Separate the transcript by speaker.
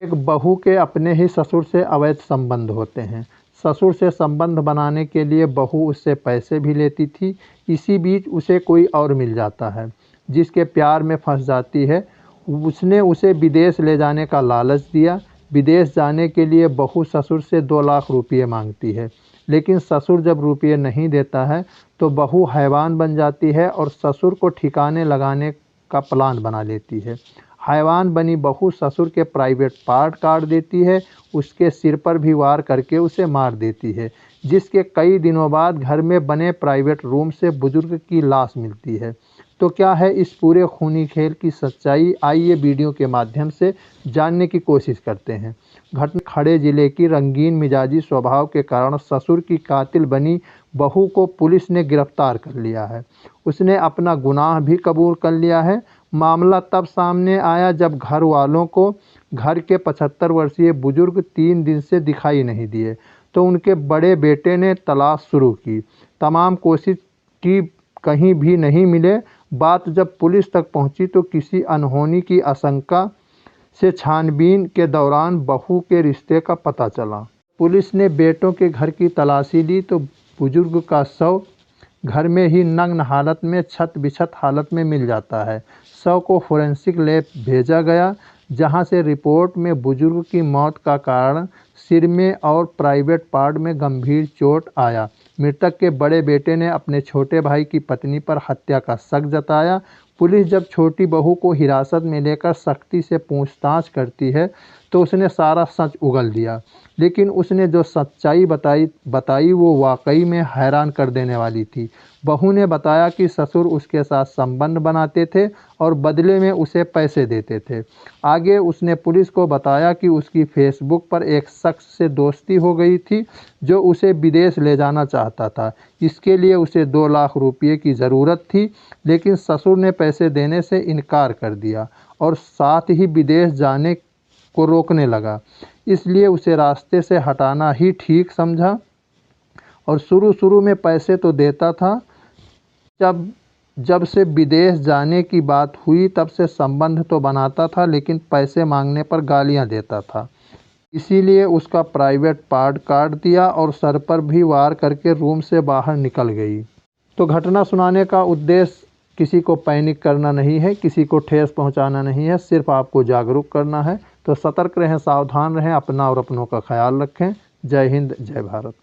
Speaker 1: एक बहू के अपने ही ससुर से अवैध संबंध होते हैं। ससुर से संबंध बनाने के लिए बहू उससे पैसे भी लेती थी। इसी बीच उसे कोई और मिल जाता है जिसके प्यार में फंस जाती है। उसने उसे विदेश ले जाने का लालच दिया। विदेश जाने के लिए बहू ससुर से 2 लाख रुपये मांगती है, लेकिन ससुर जब रुपये नहीं देता है तो बहू हैवान बन जाती है और ससुर को ठिकाने लगाने का प्लान बना लेती है। हैवान बनी बहू ससुर के प्राइवेट पार्ट काट देती है, उसके सिर पर भी वार करके उसे मार देती है, जिसके कई दिनों बाद घर में बने प्राइवेट रूम से बुजुर्ग की लाश मिलती है। तो क्या है इस पूरे खूनी खेल की सच्चाई? आइए वीडियो के माध्यम से जानने की कोशिश करते हैं। घटना खड़े जिले की रंगीन मिजाजी स्वभाव के कारण ससुर की कातिल बनी बहू को पुलिस ने गिरफ्तार कर लिया है। उसने अपना गुनाह भी कबूल कर लिया है। मामला तब सामने आया जब घर वालों को घर के 75 वर्षीय बुजुर्ग 3 दिन से दिखाई नहीं दिए, तो उनके बड़े बेटे ने तलाश शुरू की। तमाम कोशिश की, कहीं भी नहीं मिले। बात जब पुलिस तक पहुंची तो किसी अनहोनी की आशंका से छानबीन के दौरान बहू के रिश्ते का पता चला। पुलिस ने बेटों के घर की तलाशी ली तो बुजुर्ग का शव घर में ही नग्न हालत में छत बिछत हालत में मिल जाता है। शव को फोरेंसिक लैब भेजा गया, जहां से रिपोर्ट में बुजुर्ग की मौत का कारण सिर में और प्राइवेट पार्ट में गंभीर चोट आया। मृतक के बड़े बेटे ने अपने छोटे भाई की पत्नी पर हत्या का शक जताया। पुलिस जब छोटी बहू को हिरासत में लेकर सख्ती से पूछताछ करती है तो उसने सारा सच उगल दिया, लेकिन उसने जो सच्चाई बताई वो वाकई में हैरान कर देने वाली थी। बहू ने बताया कि ससुर उसके साथ संबंध बनाते थे और बदले में उसे पैसे देते थे। आगे उसने पुलिस को बताया कि उसकी फेसबुक पर एक शख्स से दोस्ती हो गई थी जो उसे विदेश ले जाना चाहता था। इसके लिए उसे 2 लाख रुपये की ज़रूरत थी, लेकिन ससुर ने पैसे देने से इनकार कर दिया और साथ ही विदेश जाने को रोकने लगा। इसलिए उसे रास्ते से हटाना ही ठीक समझा और शुरू में पैसे तो देता था। जब से विदेश जाने की बात हुई तब से संबंध तो बनाता था, लेकिन पैसे मांगने पर गालियां देता था। इसीलिए उसका प्राइवेट पार्ट काट दिया और सर पर भी वार करके रूम से बाहर निकल गई। तो घटना सुनाने का उद्देश्य किसी को पैनिक करना नहीं है, किसी को ठेस पहुंचाना नहीं है, सिर्फ आपको जागरूक करना है। तो सतर्क रहें, सावधान रहें, अपना और अपनों का ख्याल रखें। जय हिंद, जय भारत।